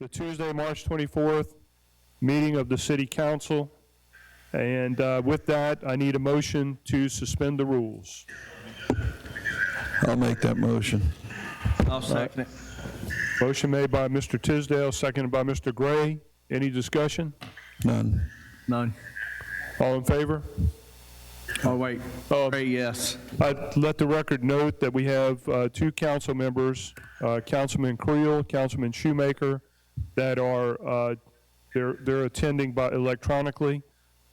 the Tuesday, March 24th meeting of the City Council. And with that, I need a motion to suspend the rules. I'll make that motion. I'll second it. Motion made by Mr. Tisdale, seconded by Mr. Gray. Any discussion? None. None. All in favor? Oh, wait. Gray, yes. I'd let the record note that we have two council members, Councilman Creel, Councilman Shoemaker, that are they're attending by electronically,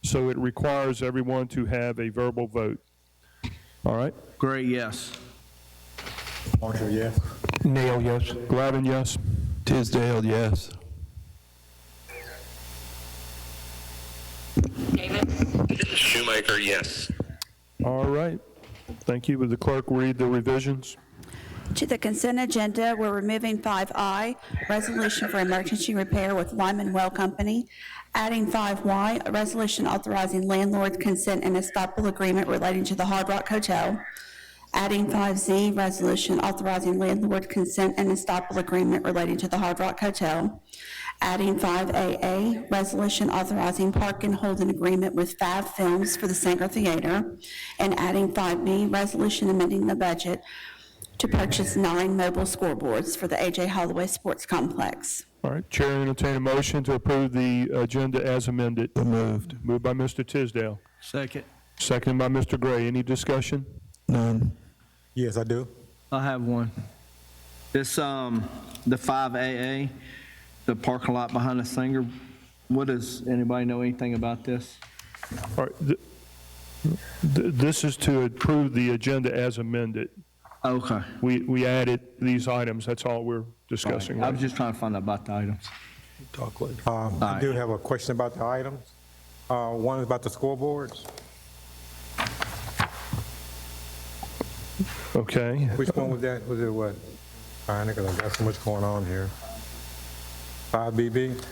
so it requires everyone to have a verbal vote. All right? Gray, yes. Marshall, yes. Nail, yes. Glavin, yes. Tisdale, yes. Shoemaker, yes. All right. Thank you. Would the clerk read the revisions? To the consent agenda, we're removing 5I, resolution for emergency repair with Lyman Well Company, adding 5Y, a resolution authorizing landlord consent and estoppel agreement relating to the Hard Rock Hotel, adding 5Z, resolution authorizing landlord consent and estoppel agreement relating to the Hard Rock Hotel, adding 5AA, resolution authorizing park and hold an agreement with Fab Films for the Sanger Theater, and adding 5B, resolution amending the budget to purchase 9 mobile scoreboards for the A.J. Holloway Sports Complex. All right. Chair will entertain a motion to approve the agenda as amended. So moved. Moved by Mr. Tisdale. Second. Seconded by Mr. Gray. Any discussion? None. Yes, I do. I have one. This, the 5AA, the parking lot behind the Singer, what does, anybody know anything about this? All right. This is to approve the agenda as amended. Okay. We added these items. That's all we're discussing. I Right? was just trying to find out about the items. Talk later. I do have a question about the items. One is about the scoreboards. Okay. Which one was that? Was it what? Fine, because I got so much going on here. 5BB?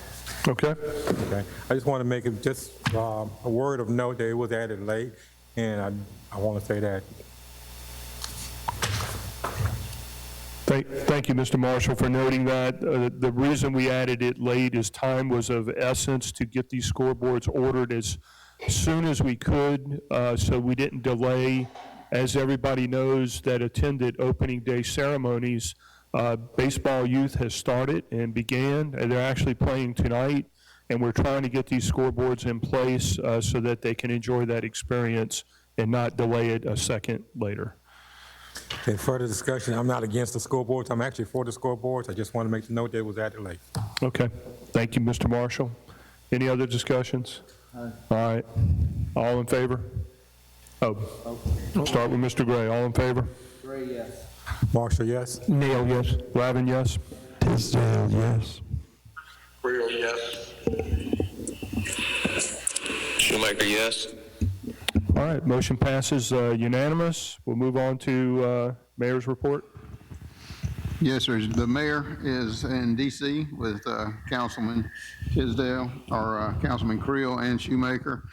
Okay. Okay. I just want to make it just a word of note that it was added late, and I want to say that. Thank you, Mr. Marshall, for noting that. The reason we added it late is time was of essence to get these scoreboards ordered as soon as we could, so we didn't delay. As everybody knows that attended opening day ceremonies, baseball youth has started and began, and they're actually playing tonight, and we're trying to get these scoreboards in place so that they can enjoy that experience and not delay it a second later. Okay, further discussion. I'm not against the scoreboards. I'm actually for the scoreboards. I just want to make the note that it was added late. Okay. Thank you, Mr. Marshall. Any other discussions? All right. All in favor? Oh, start with Mr. Gray. All in favor? Gray, yes. Marshall, yes. Nail, yes. Lavin, yes. Tisdale, yes. Creel, yes. Shoemaker, yes. All right. Motion passes unanimous. We'll move on to Mayor's report. Yes, sir. The mayor is in D.C. with Councilman Tisdale, or Councilman Creel and Shoemaker.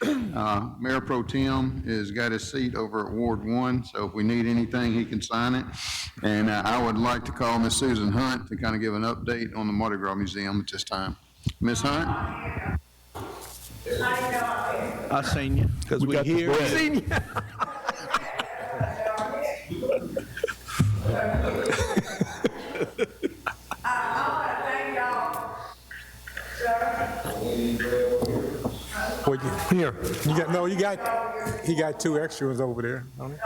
Mayor Pro Tem has got his seat over at Ward 1, so if we need anything, he can sign it. And I would like to call Miss Susan Hunt to kind of give an update on the Mardi Gras Museum at this time. Miss Hunt? I seen you. Because we here. Seen you. Well, here, he got 2 extras over there. Don't he?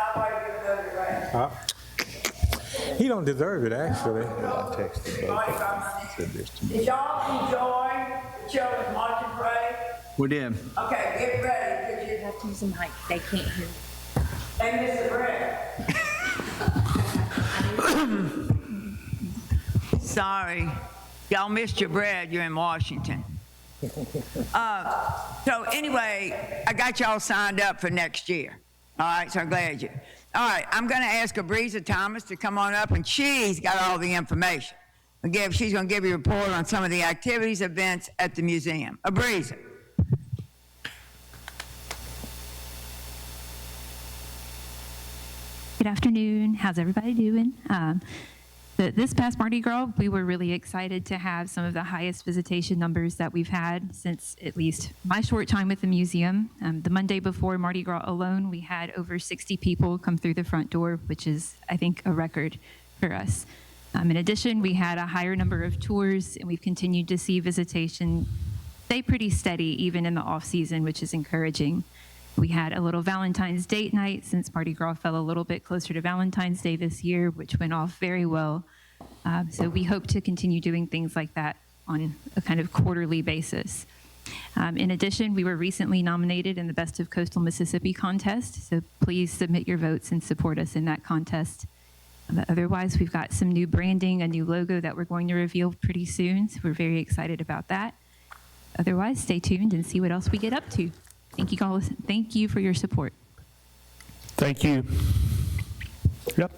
He don't deserve it, actually. Did y'all enjoy the children's marching parade? We did. Okay, get ready, because You have to use the mic. They can't hear you. they missed the bread. Sorry, y'all missed your bread. You're in Washington. So anyway, I got y'all signed up for next year. All right, so I'm glad you. All right, I'm going to ask Abriza Thomas to come on up, and she's got all the information. She's going to give you a report on some of the activities, events at the museum. Abriza. Good afternoon. How's everybody doing? This past Mardi Gras, we were really excited to have some of the highest visitation numbers that we've had since at least my short time with the museum. The Monday before Mardi Gras alone, we had over 60 people come through the front door, which is, I think, a record for us. In addition, we had a higher number of tours, and we've continued to see visitation stay pretty steady even in the off-season, which is encouraging. We had a little Valentine's date night since Mardi Gras fell a little bit closer to Valentine's Day this year, which went off very well. So we hope to continue doing things like that on a kind of quarterly basis. In addition, we were recently nominated in the Best of Coastal Mississippi contest, so please submit your votes and support us in that contest. Otherwise, we've got some new branding, a new logo that we're going to reveal pretty soon, so we're very excited about that. Otherwise, stay tuned and see what else we get up to. Thank you all. Thank you for your support. Thank you. Yep.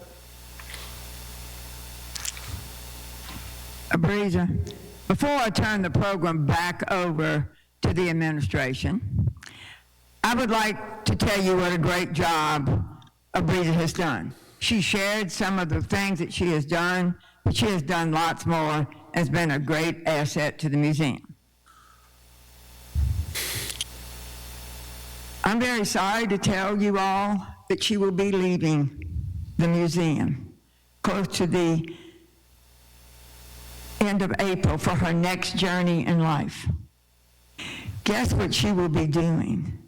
Breezer, before I turn the program back over to the administration, I would like to tell you what a great job Breezer has done. She shared some of the things that she has done, but she has done lots more, has been a great asset to the museum. I'm very sorry to tell you all that she will be leaving the museum close to the end of April for her next journey in life. Guess what she will be doing?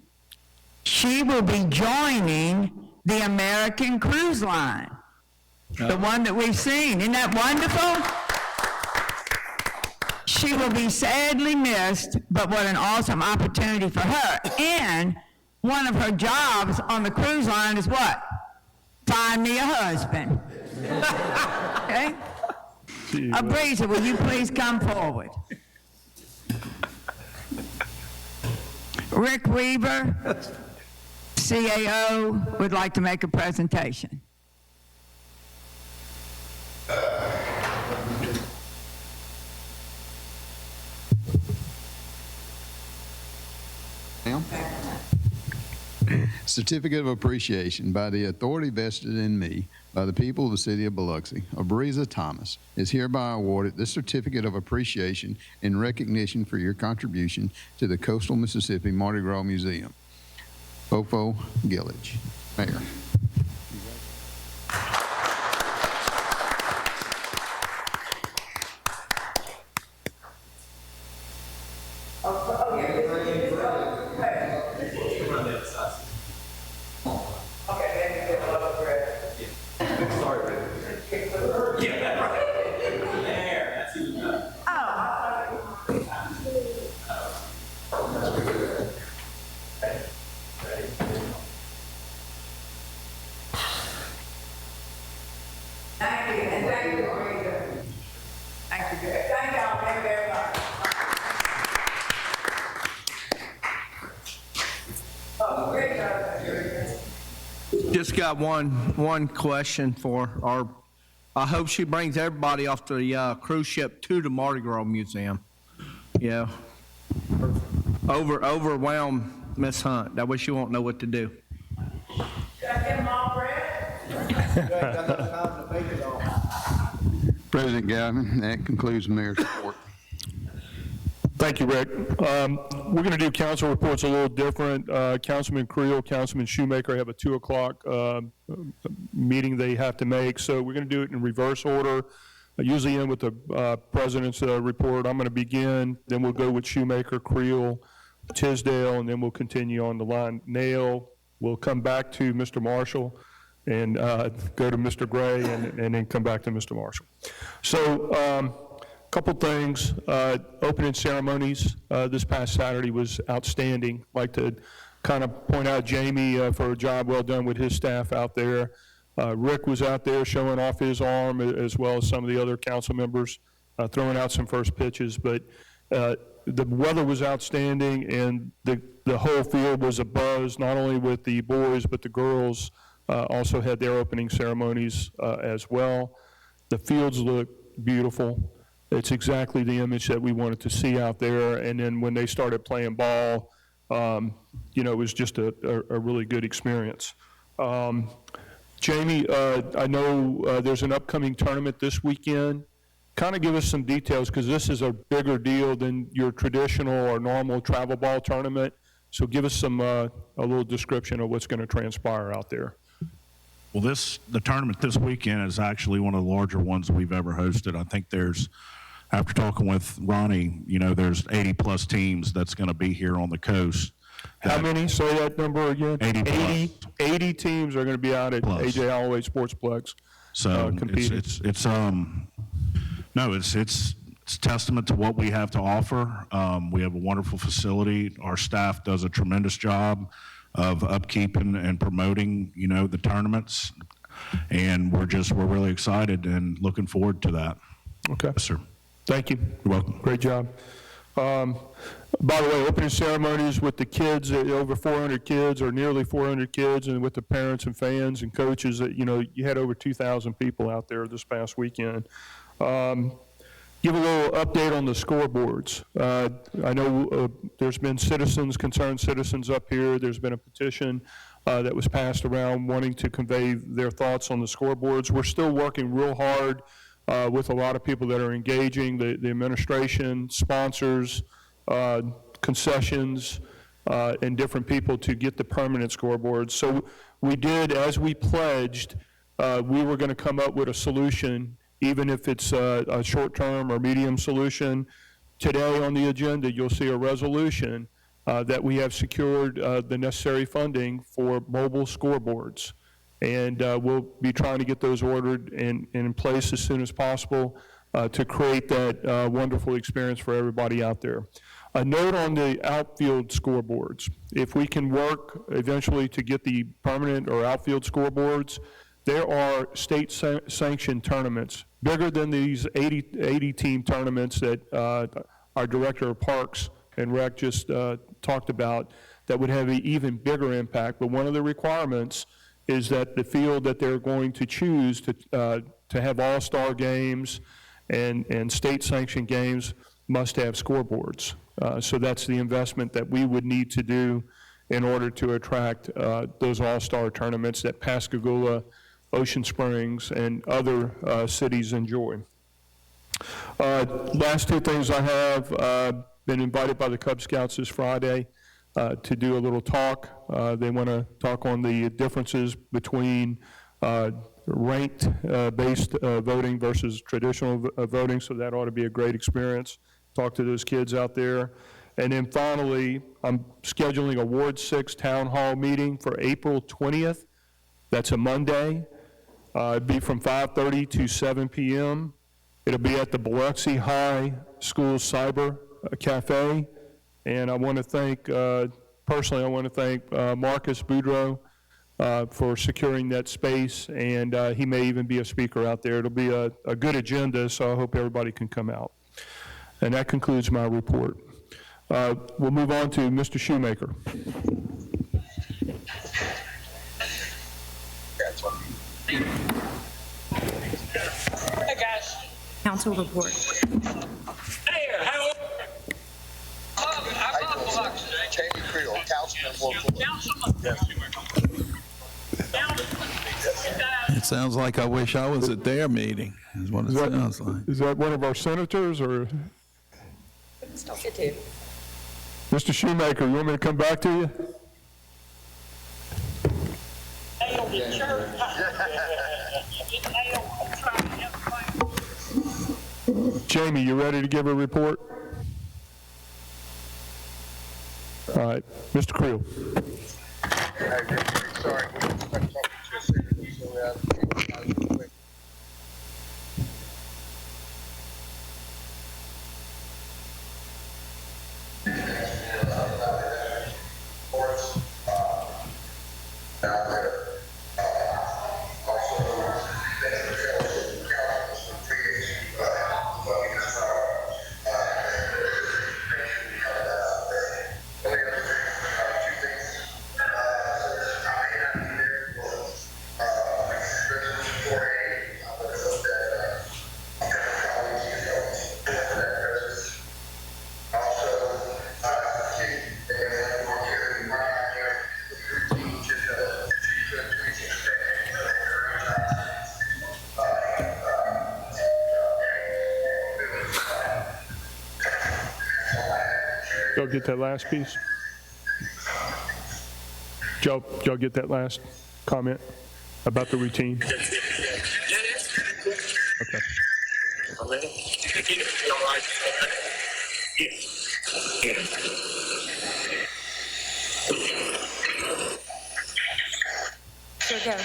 She will be joining the American Cruise Line, the one that we've seen. Isn't that wonderful? She will be sadly missed, but what an awesome opportunity for her. And one of her jobs on the cruise line is what? Find me a husband. Okay? Breezer, will you please come forward? Rick Weaver, CAO, would like to make a presentation. Certificate of Appreciation by the authority vested in me by the people of the city of Biloxi. Abriza Thomas is hereby awarded this Certificate of Appreciation in recognition for your contribution to the Coastal Mississippi Mardi Gras Museum. Fofo Gillage, Mayor. Just got one question for our, I hope she brings everybody off the cruise ship to the Mardi Gras Museum. Yeah. Overwhelm Miss Hunt. That way she won't know what to do. President Gavin, that concludes the mayor's report. Thank you, Rick. We're going to do council reports a little different. Councilman Creel, Councilman Shoemaker have a 2 o'clock meeting they have to make, so we're going to do it in reverse order. I usually end with the president's report. I'm going to begin, then we'll go with Shoemaker, Creel, Tisdale, and then we'll continue on the line. Nail, we'll come back to Mr. Marshall and go to Mr. Gray and then come back to Mr. Marshall. So, couple things. Opening ceremonies this past Saturday was outstanding. I'd like to kind of point out Jamie for a job well done with his staff out there. Rick was out there showing off his arm, as well as some of the other council members throwing out some first pitches. But the weather was outstanding, and the whole field was abuzz, not only with the boys, but the girls also had their opening ceremonies as well. The fields look beautiful. It's exactly the image that we wanted to see out there. And then when they started playing ball, it was just a really good experience. Jamie, I know there's an upcoming tournament this weekend. Kind of give us some details, because this is a bigger deal than your traditional or normal travel ball tournament. So give us some a little description of what's going to transpire out there. Well, the tournament this weekend is actually one of the larger ones we've ever hosted. I think after talking with Ronnie, there's 80-plus teams that's going to be here on the coast. How many? Say that number again. 80 plus. 80 teams are going to be out at Plus. A.J. Holloway Sportsplex competing. It's testament to what we have to offer. We have a wonderful facility. Our staff does a tremendous job of upkeeping and promoting, the tournaments. And we're really excited and looking forward to that. Okay. Yes, sir. Thank you. You're welcome. Great job. By the way, opening ceremonies with the kids, over 400 kids or nearly 400 kids, and with the parents and fans and coaches, you had over 2,000 people out there this past weekend. Give a little update on the scoreboards. I know there's been concerned citizens up here. There's been a petition that was passed around wanting to convey their thoughts on the scoreboards. We're still working real hard with a lot of people that are engaging, the administration, sponsors, concessions, and different people to get the permanent scoreboards. So we did, as we pledged, we were going to come up with a solution, even if it's a short-term or medium solution. Today on the agenda, you'll see a resolution that we have secured the necessary funding for mobile scoreboards. And we'll be trying to get those ordered and in place as soon as possible to create that wonderful experience for everybody out there. A note on the outfield scoreboards. If we can work eventually to get the permanent or outfield scoreboards, there are state-sanctioned tournaments, bigger than these 80-team tournaments that our Director of Parks and Rec just talked about, that would have an even bigger impact. But one of the requirements is that the field that they're going to choose to have all-star games and state-sanctioned games must have scoreboards. So that's the investment that we would need to do in order to attract those all-star tournaments that Pascagoula, Ocean Springs, and other cities enjoy. Last two things I have, been invited by the Cub Scouts this Friday to do a little talk. They want to talk on the differences between ranked-based voting versus traditional voting, so that ought to be a great experience. Talk to those kids out there. And then finally, I'm scheduling a Ward 6 Town Hall meeting for April 20th. That's a Monday. It'll be from 5:30 to 7 p.m. It'll be at the Biloxi High School Cyber Cafe. And I want to thank, personally, I want to thank Marcus Boudreau for securing that space, and he may even be a speaker out there. It'll be a good agenda, so I hope everybody can come out. And that concludes my report. We'll move on to Mr. Shoemaker. Hey, guys. Council report. Hey, how I love Biloxi. Jamie Creel, Councilman Ward 4. It sounds like I wish I was at their meeting, is what it sounds like. Is that one of our senators, or? Don't get to. Mr. Shoemaker, you want me to come back to you? Jamie, you ready to give a report? All right, Mr. Creel. Sorry, we just talking to a second, so we have to quick. For Y'all get that last piece? Y'all get that last comment about the routine? Okay. Here we go.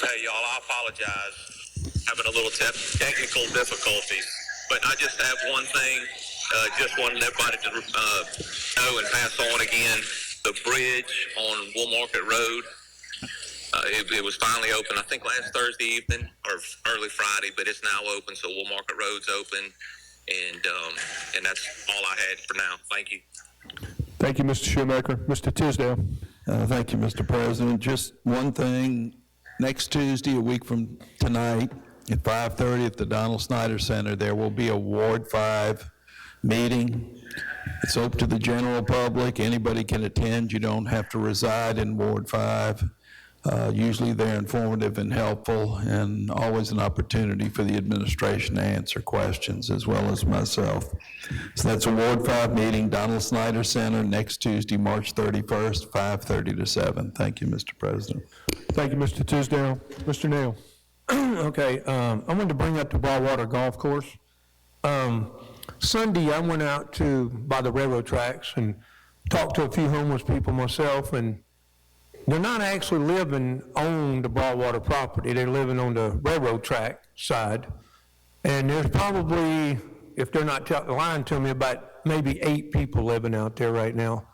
Hey, y'all, I apologize. Having a little technical difficulties. But I just have one thing, just wanted everybody to know and pass on again. The bridge on Wool Market Road, it was finally open, I think last Thursday evening or early Friday, but it's now open, so Wool Market Road's open. And that's all I had for now. Thank you. Thank you, Mr. Shoemaker. Mr. Tisdale. Thank you, Mr. President. Just one thing, next Tuesday, a week from tonight, at 5:30 at the Donald Snyder Center, there will be a Ward 5 meeting. It's open to the general public. Anybody can attend. You don't have to reside in Ward 5. Usually they're informative and helpful, and always an opportunity for the administration to answer questions, as well as myself. So that's a Ward 5 meeting, Donald Snyder Center, next Tuesday, March 31st, 5:30 to 7. Thank you, Mr. President. Thank you, Mr. Tisdale. Mr. Nail. Okay, I wanted to bring up the Ballwater Golf Course. Sunday, I went out by the railroad tracks and talked to a few homeless people myself, and they're not actually living on the Ballwater property. They're living on the railroad track side. And there's probably, if they're not lying to me, about maybe 8 people living out there right now.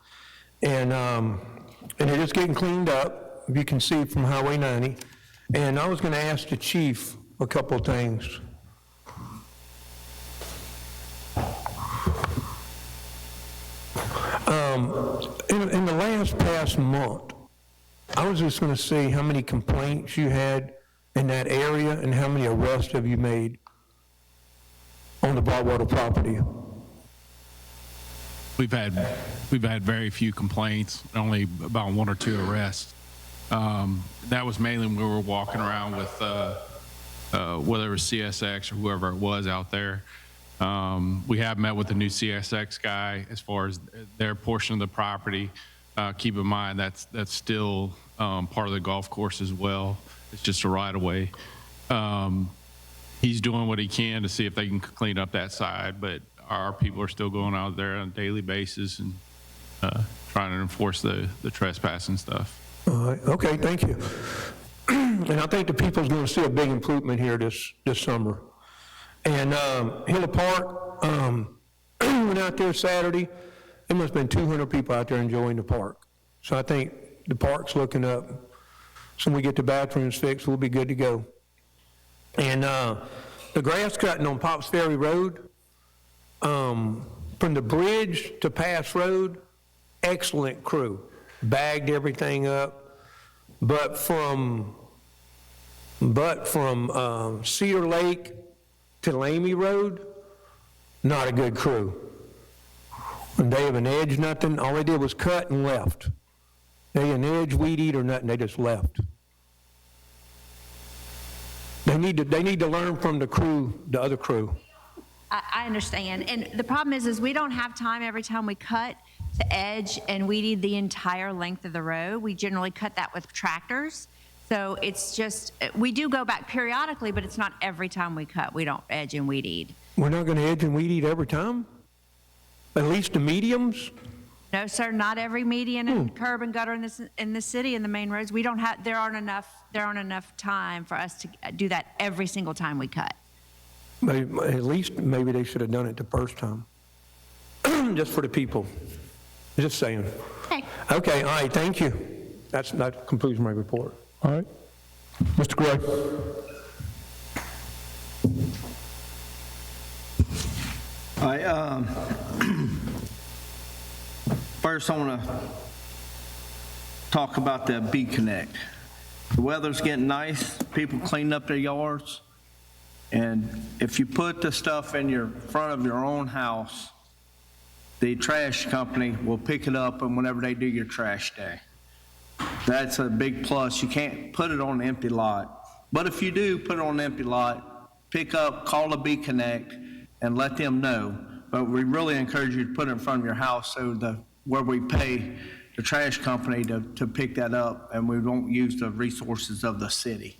And they're just getting cleaned up, you can see from Highway 90. And I was going to ask the chief a couple of things. In the past month, I was just going to see how many complaints you had in that area and how many arrests have you made on the Ballwater property. We've had very few complaints, only about 1 or 2 arrests. That was mainly when we were walking around with whether it was CSX or whoever it was out there. We have met with the new CSX guy as far as their portion of the property. Keep in mind that's still part of the golf course as well. It's just a right of way. He's doing what he can to see if they can clean up that side, but our people are still going out there on a daily basis and trying to enforce the trespassing stuff. All right, okay, thank you. And I think the people's going to see a big improvement here this summer. And Hilla Park, went out there Saturday. There must have been 200 people out there enjoying the park. So I think the park's looking up. So when we get the bathrooms fixed, we'll be good to go. And the grass cutting on Pops Ferry Road, from the bridge to Pass Road, excellent crew. Bagged everything up. But from Cedar Lake to Lamy Road, not a good crew. And they haven't edged nothing. All they did was cut and left. They didn't edge, weed eat, or nothing. They just left. They need to learn from the other crew. I understand. And the problem is we don't have time every time we cut to edge and weed eat the entire length of the road. We generally cut that with tractors. So it's just, we do go back periodically, but it's not every time we cut. We don't edge and weed eat. We're not going to edge and weed eat every time? At least the mediums? No, sir, not every median and curb and gutter in the city and the main roads. We don't have, there aren't enough time for us to do that every single time we cut. Maybe, at least maybe they should have done it the first time. Just for the people. Just saying. Okay. Okay, all right, thank you. That concludes my report. All right. Mr. Gray. All right, first I want to talk about the Bee Connect. The weather's getting nice, people cleaning up their yards, and if you put the stuff in your front of your own house, the trash company will pick it up and whenever they do your trash day. That's a big plus. You can't put it on an empty lot. But if you do put it on an empty lot, pick up, call the Bee Connect, and let them know. but we really encourage you to put it in front of your house so where we pay the trash company to pick that up, and we don't use the resources of the city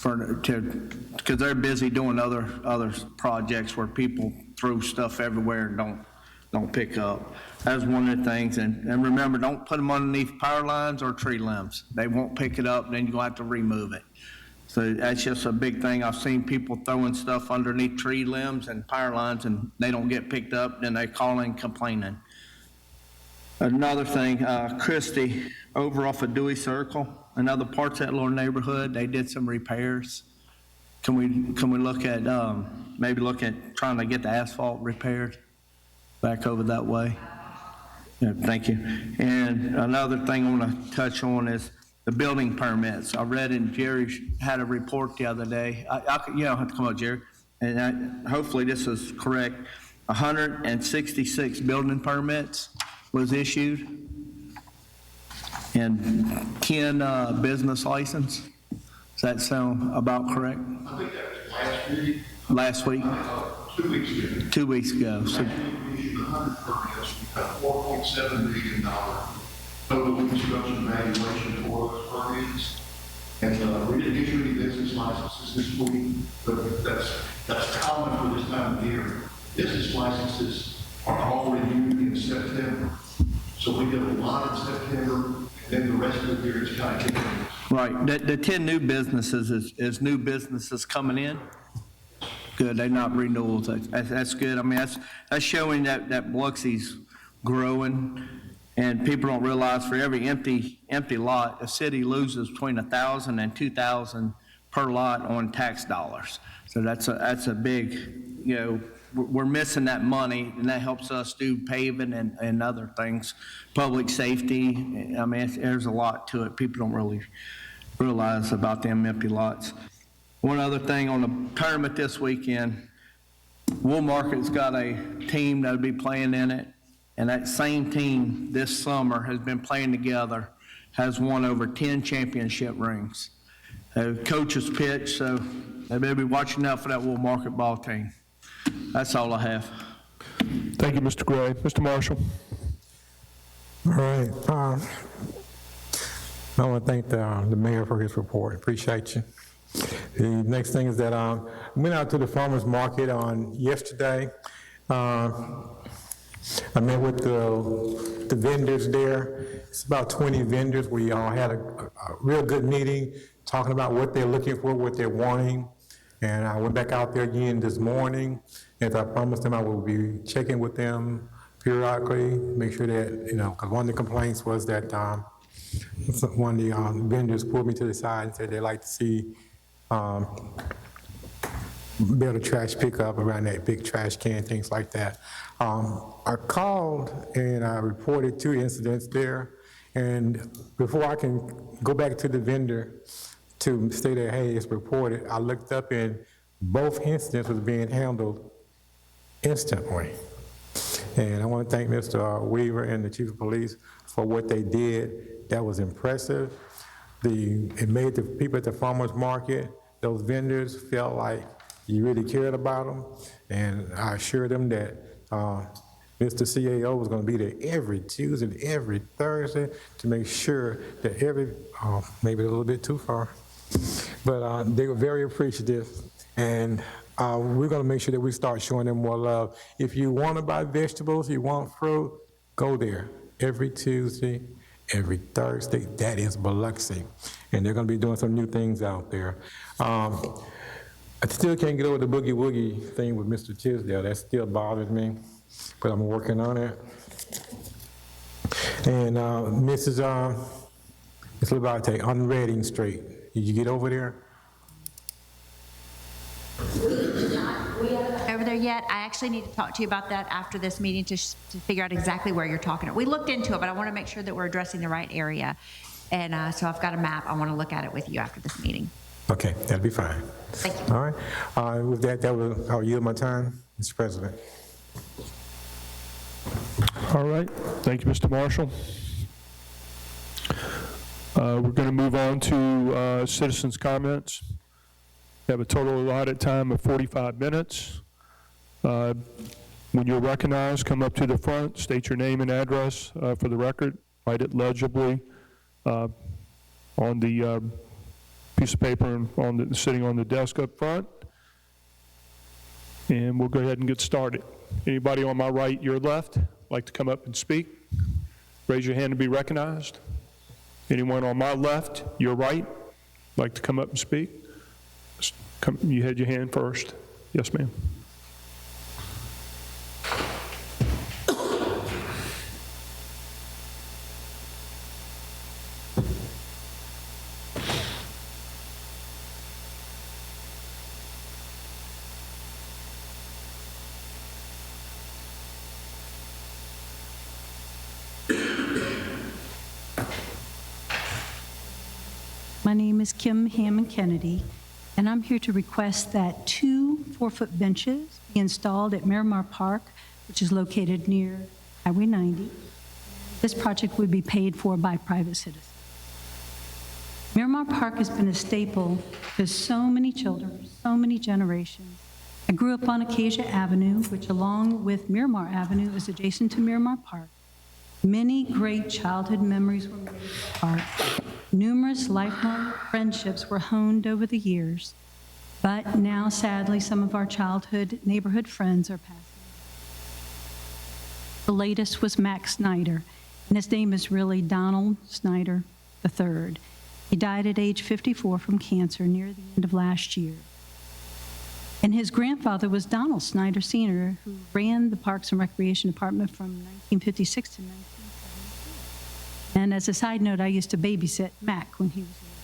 because they're busy doing other projects where people throw stuff everywhere and don't pick up. That's one of the things. And remember, don't put them underneath power lines or tree limbs. They won't pick it up, then you'll have to remove it. So that's just a big thing. I've seen people throwing stuff underneath tree limbs and power lines, and they don't get picked up, then they call in complaining. Another thing, Christie, over off of Dewey Circle and other parts of that little neighborhood, they did some repairs. Can we look at, maybe look at trying to get the asphalt repaired back over that way? Yeah, thank you. And another thing I want to touch on is the building permits. I read in Jerry had a report the other day. You don't have to come up, Jerry. And hopefully this is correct. 166 building permits was issued and 10 business license. Does that sound about correct? I think that was last week. 2 weeks ago. 2 weeks ago. So, we issued 100 permits. We got $4.7 million total construction valuation for those permits. And we didn't issue any business licenses this week, but that's common for this time of year. Business licenses are all renewed in September. So we did a lot in September, and then the rest of the year is kind of getting. Right. The 10 new businesses is new businesses coming in. Good. They're not renewals. That's good. I mean, that's showing that Biloxi's growing, and people don't realize for every empty lot, the city loses between $1,000 and $2,000 per lot on tax dollars. So that's a big, you know, we're missing that money, and that helps us do paving and other things, public safety. I mean, there's a lot to it. People don't really realize about them empty lots. One other thing on the tournament this weekend, Woolmarket's got a team that'll be playing in it, and that same team this summer has been playing together, has won over 10 championship rings. Coaches pitch, so they better be watching out for that Woolmarket ball team. That's all I have. Thank you, Mr. Gray. Mr. Marshall. All right. I want to thank the mayor for his report. Appreciate you. The next thing is that I went out to the farmers market on yesterday. I met with the vendors there. It's about 20 vendors. We all had a real good meeting, talking about what they're looking for, what they're wanting. And I went back out there again this morning. As I promised them, I will be checking with them periodically, make sure that, you know, because one of the complaints was that one of the vendors pulled me to the side and said they'd like to see better trash pickup around that big trash can, things like that. I called and I reported 2 incidents there. And before I can go back to the vendor to say that, hey, it's reported, I looked up and both incidents was being handled instantly. And I want to thank Mr. Weaver and the Chief of Police for what they did. That was impressive. It made the people at the farmers market, those vendors, felt like you really cared about them. And I assured them that Mr. CAO was going to be there every Tuesday and every Thursday to make sure that maybe a little bit too far, but they were very appreciative. And we're going to make sure that we start showing them more love. If you want to buy vegetables, you want fruit, go there every Tuesday, every Thursday. That is Biloxi. And they're going to be doing some new things out there. I still can't get over the boogie woogie thing with Mr. Tisdale. That still bothers me, but I'm working on it. And Ms. Labate on Reading Street, did you get over there? Over there yet? I actually need to talk to you about that after this meeting to figure out exactly where you're talking. We looked into it, but I want to make sure that we're addressing the right area. And so I've got a map. I want to look at it with you after this meeting. Okay, that'll be fine. Thank you. All right. With that, I'll yield my time, Mr. President. All right. Thank you, Mr. Marshall. We're going to move on to citizens' comments. We have a total allotted time of 45 minutes. When you're recognized, come up to the front, state your name and address for the record, write it legibly on the piece of paper and sitting on the desk up front, and we'll go ahead and get started. Anybody on my right, your left, like to come up and speak? Raise your hand to be recognized. Anyone on my left, your right, like to come up and speak? You had your hand first. Yes, ma'am. My name is Kim Hammond Kennedy, and I'm here to request that 2 4-foot benches be installed at Miramar Park, which is located near Highway 90. This project would be paid for by private citizens. Miramar Park has been a staple to so many children, so many generations. I grew up on Acacia Avenue, which along with Miramar Avenue is adjacent to Miramar Park. Many great childhood memories were made at the park. Numerous lifelong friendships were honed over the years, but now, sadly, some of our childhood neighborhood friends are passing. The latest was Max Snyder, and his name is really Donald Snyder III. He died at age 54 from cancer near the end of last year. And his grandfather was Donald Snyder Sr., who ran the Parks and Recreation Department from 1956 to 1972. And as a side note, I used to babysit Mac when he was little.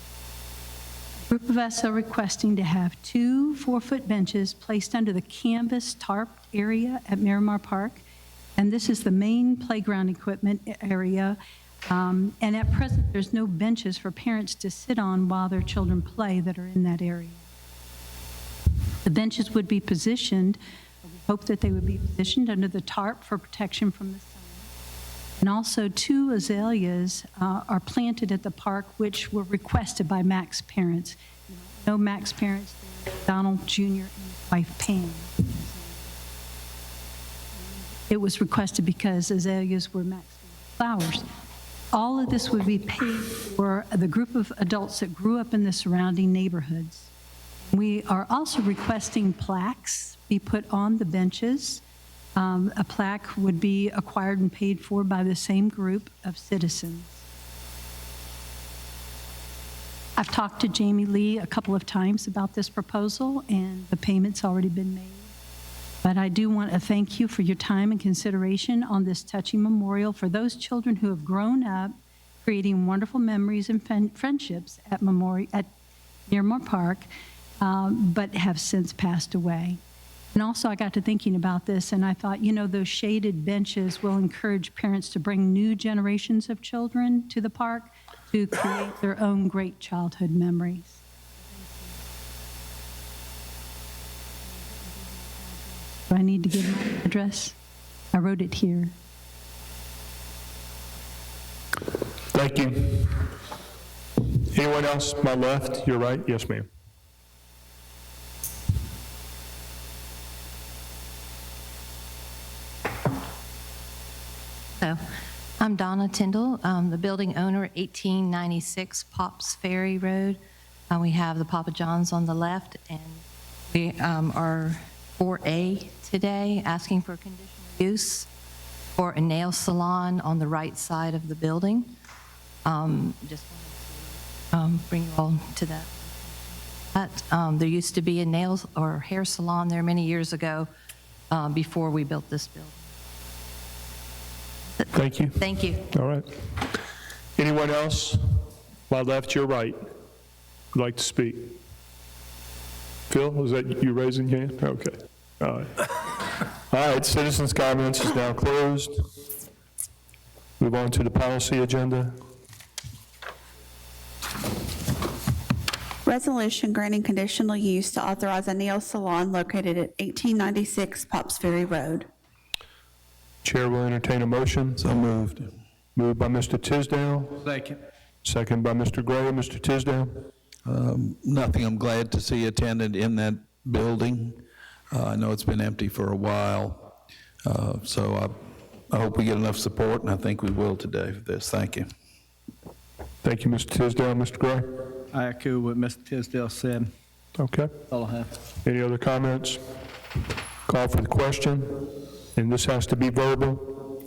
A group of us are requesting to have 2 4-foot benches placed under the canvas tarp area at Miramar Park. And this is the main playground equipment area. And at present, there's no benches for parents to sit on while their children play that are in that area. The benches would be positioned, we hope that they would be positioned under the tarp for protection from the sun. And also 2 azaleas are planted at the park, which were requested by Mac's parents. No Mac's parents, Donald Jr. and his wife Pam. It was requested because azaleas were Mac's flowers. All of this would be paid for the group of adults that grew up in the surrounding neighborhoods. We are also requesting plaques be put on the benches. A plaque would be acquired and paid for by the same group of citizens. I've talked to Jamie Lee a couple of times about this proposal, and the payment's already been made. But I do want to thank you for your time and consideration on this touching memorial for those children who have grown up creating wonderful memories and friendships at Miramar Park, but have since passed away. And also I got to thinking about this, and I thought, you know, those shaded benches will encourage parents to bring new generations of children to the park to create their own great childhood memories. Do I need to give my address? I wrote it here. Thank you. Anyone else? My left, your right? Yes, ma'am. So, I'm Donna Tyndall, the building owner, 1896 Pops Ferry Road. We have the Papa John's on the left, and we are 4A today, asking for conditional use for a nail salon on the right side of the building. Just wanted to bring you all to that. There used to be a nail or hair salon there many years ago before we built this building. Thank you. Thank you. All right. Anyone else? My left, your right, would like to speak? Phil, was that you raising your hand? Okay. All right. All right, citizens' comments is now closed. Move on to the policy agenda. Resolution granting conditional use to authorize a nail salon located at 1896 Pops Ferry Road. Chair will entertain a motion. So moved. Moved by Mr. Tisdale. Second. Second by Mr. Gray. Mr. Tisdale. Nothing. I'm glad to see a tenant in that building. I know it's been empty for a while. So I hope we get enough support, and I think we will today for this. Thank you. Thank you, Mr. Tisdale. Mr. Gray? I echo what Mr. Tisdale said. Okay. That's all I have. Any other comments? Call for the question, and this has to be verbal,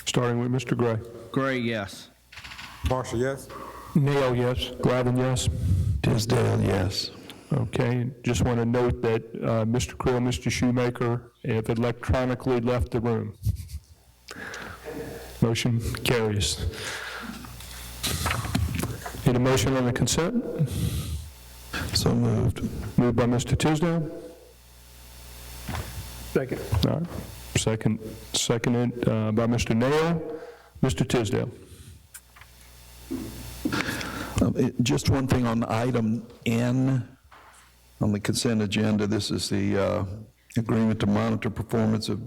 starting with Mr. Gray. Gray, yes. Marshall, yes? Nail, yes. Glavine, yes? Tisdale, yes. Okay, just want to note that Mr. Creel, Mr. Shoemaker have electronically left the room. Motion carries. Need a motion on the consent? So moved. Moved by Mr. Tisdale. Second. All right. Seconded by Mr. Nail. Mr. Tisdale. Just one thing on item N on the consent agenda. This is the agreement to monitor performance of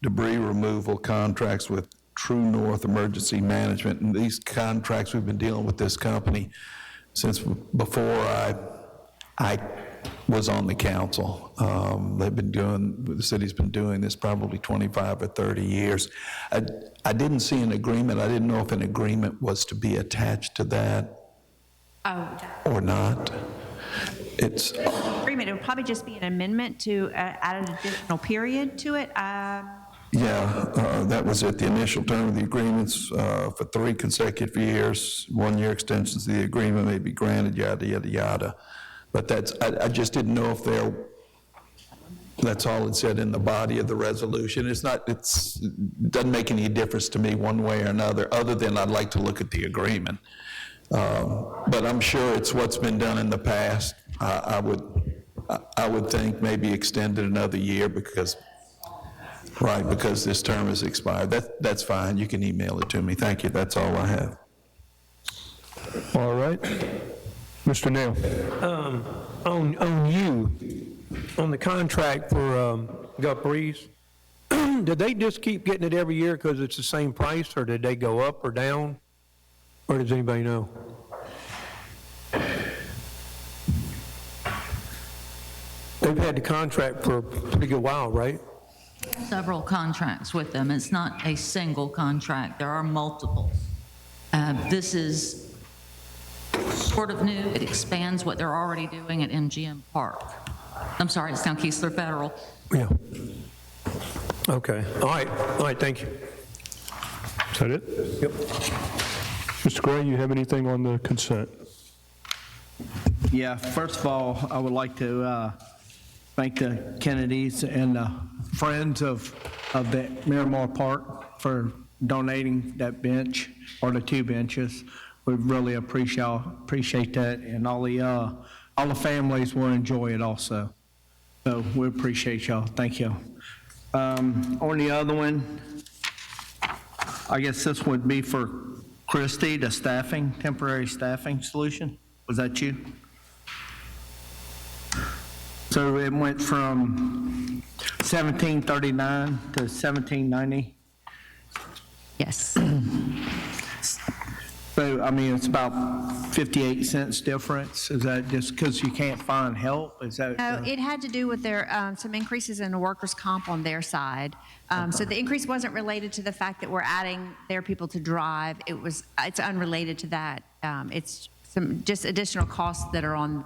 debris removal contracts with True North Emergency Management. And these contracts, we've been dealing with this company since before I was on the council. The city's been doing this probably 25 or 30 years. I didn't see an agreement. I didn't know if an agreement was to be attached to that or not. It's Agreement, it would probably just be an amendment to add an additional period to it. that was it. The initial term of the agreements for 3 consecutive years, 1-year extensions of the agreement may be granted, yada, yada, yada. But I just didn't know if that's all it said in the body of the resolution. It doesn't make any difference to me one way or another, other than I'd like to look at the agreement. But I'm sure it's what's been done in the past. I would think maybe extended another year because this term has expired. That's fine. You can email it to me. Thank you. That's all I have. All right. Mr. Nail. On the contract for Gulf Breeze, did they just keep getting it every year because it's the same price, or did they go up or down? Or does anybody know? They've had the contract for a pretty good while, right? Several contracts with them. It's not a single contract. There are multiple. This is sort of new. It expands what they're already doing at MGM Park. I'm sorry, it's now Keesler Federal. Yeah. Okay. All right, thank you. Is that it? Yep. Mr. Gray, you have anything on the consent? Yeah, first of all, I would like to thank the Kennedys and the Friends of the Miramar Park for donating that bench, or the 2 benches. We really appreciate that, and all the families will enjoy it also. So we appreciate y'all. Thank you. On the other one, I guess this would be for Christie, the temporary staffing solution. Was that you? So it went from 1739 to 1790. Yes. So, I mean, it's about 58 cents difference. Is that just because you can't find help? Is that? No, it had to do with their, some increases in the workers' comp on their side. So the increase wasn't related to the fact that we're adding their people to drive. It's unrelated to that. It's just additional costs that are on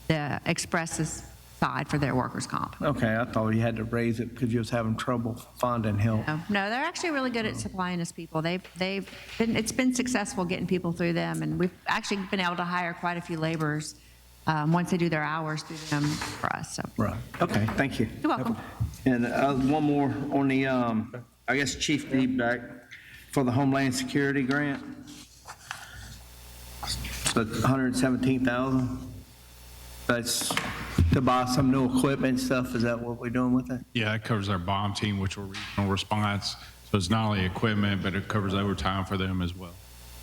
the Express's side for their workers' comp. Okay, I thought you had to raise it because you was having trouble finding help. No, they're actually really good at supplying us people. It's been successful getting people through them, and we've actually been able to hire quite a few laborers once they do their hours through them for us. So. Right. Okay. Thank you. You're welcome. And one more on the, I guess, chief feedback for the Homeland Security grant. So 117,000. That's to buy some new equipment and stuff. Is that what we're doing with it? Yeah, it covers our bomb team, which will regional response. So it's not only equipment, but it covers overtime for them as well.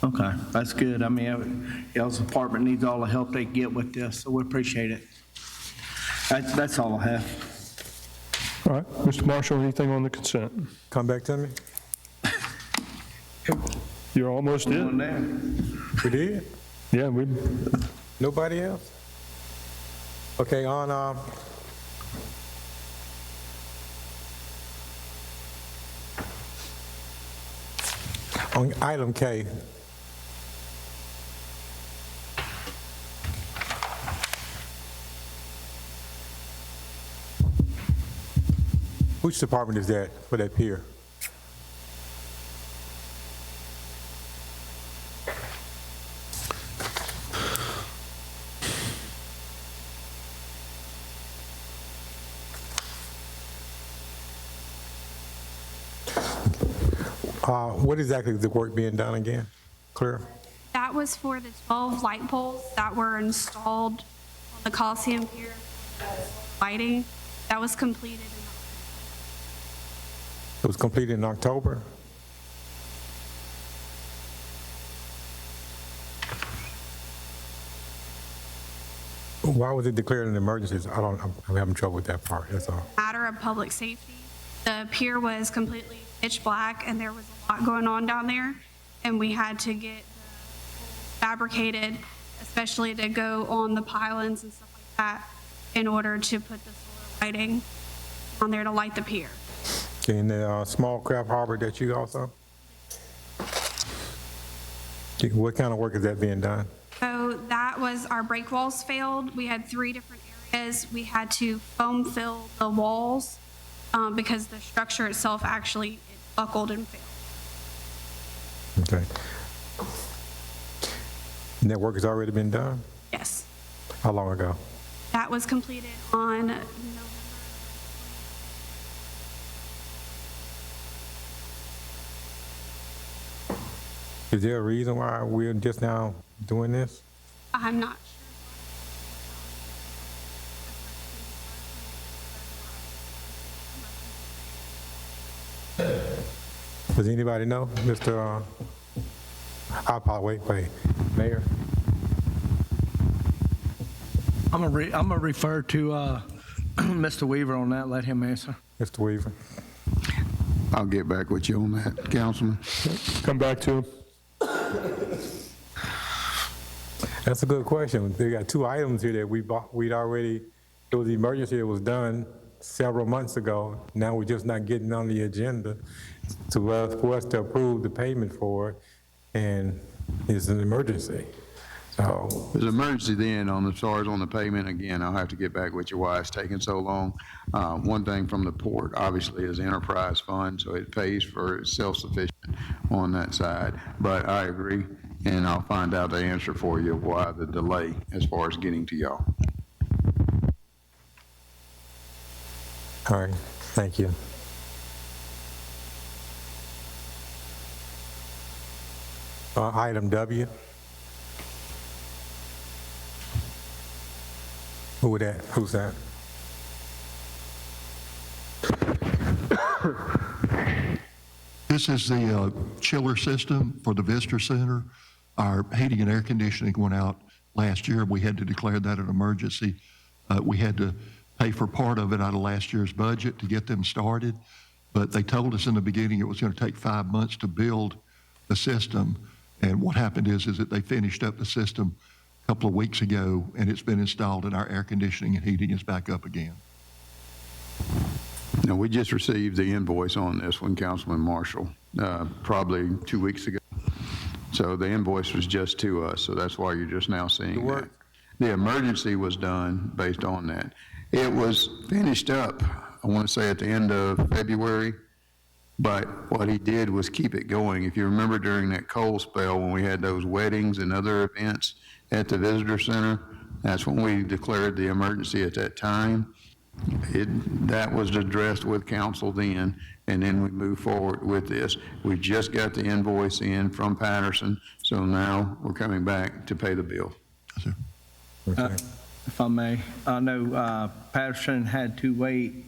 Okay, that's good. I mean, y'all's department needs all the help they can get with this, so we appreciate it. That's all I have. All right. Mr. Marshall, anything on the consent? Come back to me. You're almost in. We did? Yeah, Nobody else? Okay, on On item K, which department is that for that pier? What exactly is the work being done again? Clear? That was for the 12 light poles that were installed on the Coliseum Pier, lighting. That was completed It was completed in October? Why was it declared an emergency? I'm having trouble with that part, that's all. a matter of public safety. The pier was completely pitch black and there was a lot going on down there, and we had to get the poles fabricated, especially to go on the pylons and stuff like that, in order to put the solar lighting on there to light the pier. In the small craft harbor that you also? What kind of work is that being done? So that was, our break walls failed. We had 3 different areas. We had to foam fill the walls because the structure itself actually it buckled and failed. Okay. And that work has already been done? Yes. How long ago? That was completed on November. Is there a reason why we're just now doing this? I'm not Does anybody know? Mr. I'll probably wait, Mayor? I'm gonna refer to Mr. Weaver on that, let him answer. Mr. Weaver? I'll get back with you on that, Councilman. Come back to him. That's a good question. They got 2 items here that we'd already, it was the emergency that was done several months ago. Now we're just not getting on the agenda for us to approve the payment for it, and it's an emergency. So There's an emergency then as far as on the payment. Again, I'll have to get back with you why it's taking so long. One thing from the port, obviously, is enterprise fund, so it pays for it's self-sufficient on that side. But I agree, and I'll find out the answer for you why the delay as far as getting to y'all. All right, thank you. Item W. Who's that? This is the chiller system for the visitor center. Our heating and air conditioning went out last year. We had to declare that an emergency. We had to pay for part of it out of last year's budget to get them started, but they told us in the beginning it was going to take 5 months to build the system. And what happened is that they finished up the system a couple of weeks ago, and it's been installed, and our air conditioning and heating is back up again. Now, we just received the invoice on this one, Councilman Marshall, probably 2 weeks ago. So the invoice was just to us, so that's why you're just now seeing that. The emergency was done based on that. It was finished up, I want to say at the end of February, but what he did was keep it going. If you remember during that cold spell when we had those weddings and other events at the visitor center, that's when we declared the emergency at that time. That was addressed with council then, and then we moved forward with this. We just got the invoice in from Patterson, so now we're coming back to pay the bill. If I may, I know Patterson had to wait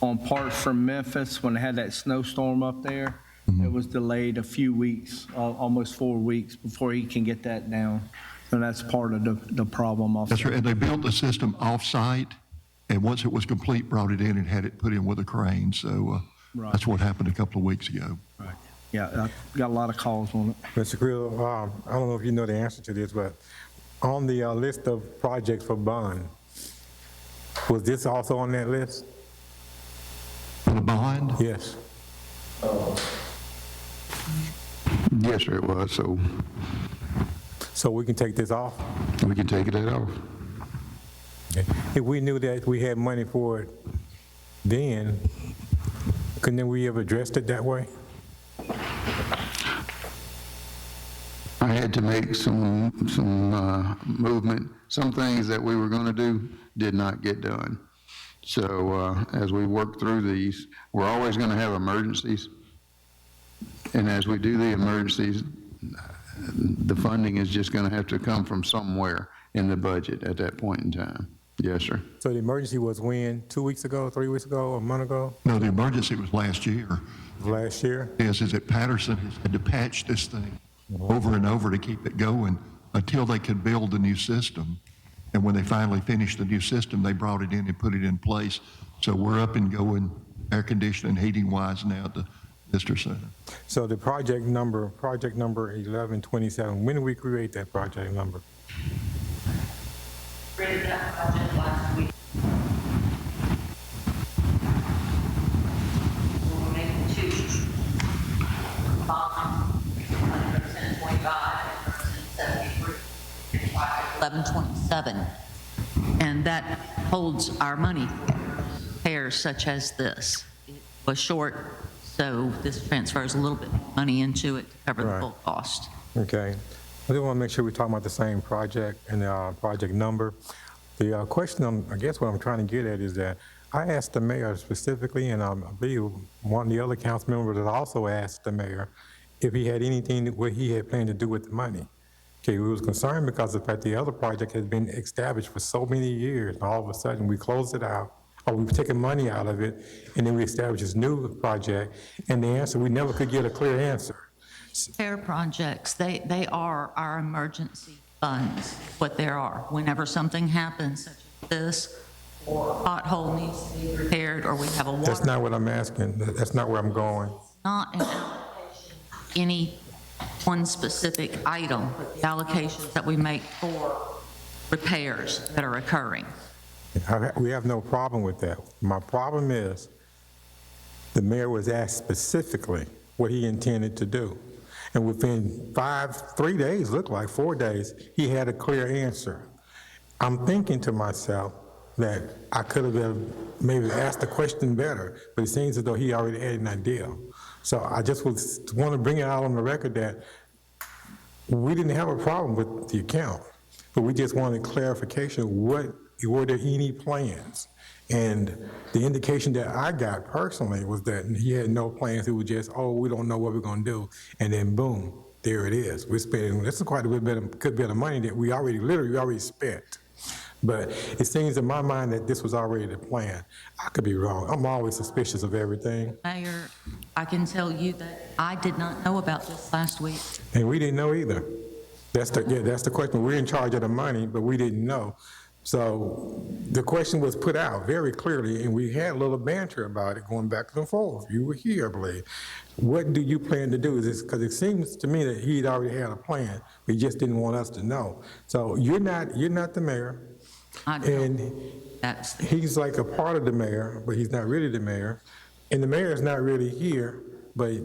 on parts from Memphis when they had that snowstorm up there. It was delayed a few weeks, almost 4 weeks before he can get that down. So that's part of the problem also. That's right, and they built the system off-site, and once it was complete, brought it in and had it put in with a crane. So that's what happened a couple of weeks ago. Right. Yeah, I got a lot of calls on it. Mr. Creel, I don't know if you know the answer to this, but on the list of projects for bond, was this also on that list? For the bond? Yes. Yes, sir, it was, so So we can take this off? we can take that off. If we knew that we had money for it then, couldn't we have addressed it that way? I had to make some movement. Some things that we were going to do did not get done. So as we work through these, we're always going to have emergencies. And as we do the emergencies, the funding is just going to have to come from somewhere in the budget at that point in time. Yes, sir. So the emergency was when? 2 weeks ago, 3 weeks ago, a month ago? No, the emergency was last year. Last year? Is that Patterson has had to patch this thing over and over to keep it going until they could build the new system. And when they finally finished the new system, they brought it in and put it in place. So we're up and going, air conditioning, heating wise now at the visitor center. So the project number 1127, when did we create that project number? Created that project last week. We're making two. 1127, and that holds our money for repairs such as this. It was short, so this transfers a little bit more money into it to cover the full cost. Okay. I just want to make sure we're talking about the same project and the project number. The question, I guess what I'm trying to get at is that I asked the mayor specifically, and I believe one of the other council members had also asked the mayor if he had anything what he had planned to do with the money. Okay, we was concerned because of the fact the other project has been established for so many years, and all of a sudden we closed it out, or we've taken money out of it, and then we established this new project, and the answer, we never could get a clear answer. Repair projects, they are our emergency funds, what there are. Whenever something happens, such as this, or a pothole needs to be repaired, or we have a water. That's not what I'm asking. That's not where I'm going. Not an allocation, any one specific item, but the allocations that we make for repairs that are occurring. We have no problem with that. My problem is the mayor was asked specifically what he intended to do. And within 3 days, looked like 4 days, he had a clear answer. I'm thinking to myself that I could have maybe asked the question better, but it seems as though he already had an idea. So I just want to bring it out on the record that we didn't have a problem with the account, but we just wanted clarification. Were there any plans? And the indication that I got personally was that he had no plans. It was just, oh, we don't know what we're going to do. And then boom, there it is. We're spending, this is quite a good bit of money that we already spent. But it seems in my mind that this was already the plan. I could be wrong. I'm always suspicious of everything. Mayor, I can tell you that I did not know about this last week. And we didn't know either. That's the question. We're in charge of the money, but we didn't know. So the question was put out very clearly, and we had a little banter about it going back and forth. You were here, I believe. What do you plan to do? Because it seems to me that he'd already had a plan, but he just didn't want us to know. So you're not the mayor. And he's like a part of the mayor, but he's not really the mayor. And the mayor is not really here, but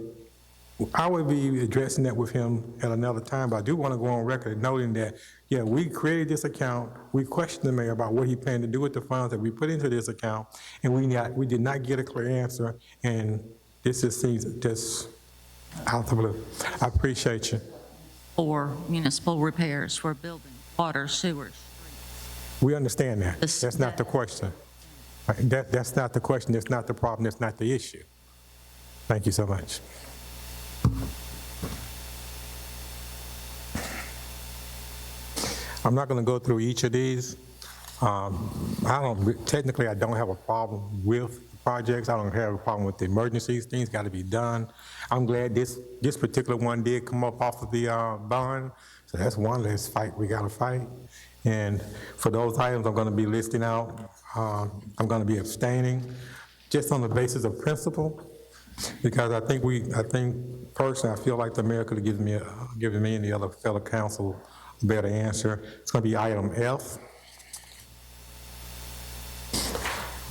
I would be addressing that with him at another time. But I do want to go on record noting that, yeah, we created this account. We questioned the mayor about what he planned to do with the funds that we put into this account, and we did not get a clear answer. And this just seems just out the blue. I appreciate you. For municipal repairs for buildings, water, sewers. We understand that. That's not the question. That's not the question. That's not the problem. That's not the issue. Thank you so much. I'm not going to go through each of these. Technically, I don't have a problem with projects. I don't have a problem with the emergencies. Things got to be done. I'm glad this particular one did come up off of the bond. So that's one less fight we got to fight. And for those items I'm going to be listing out, I'm going to be abstaining just on the basis of principle, because I think personally, I feel like the mayor could have given me and the other fellow council a better answer. It's going to be item F,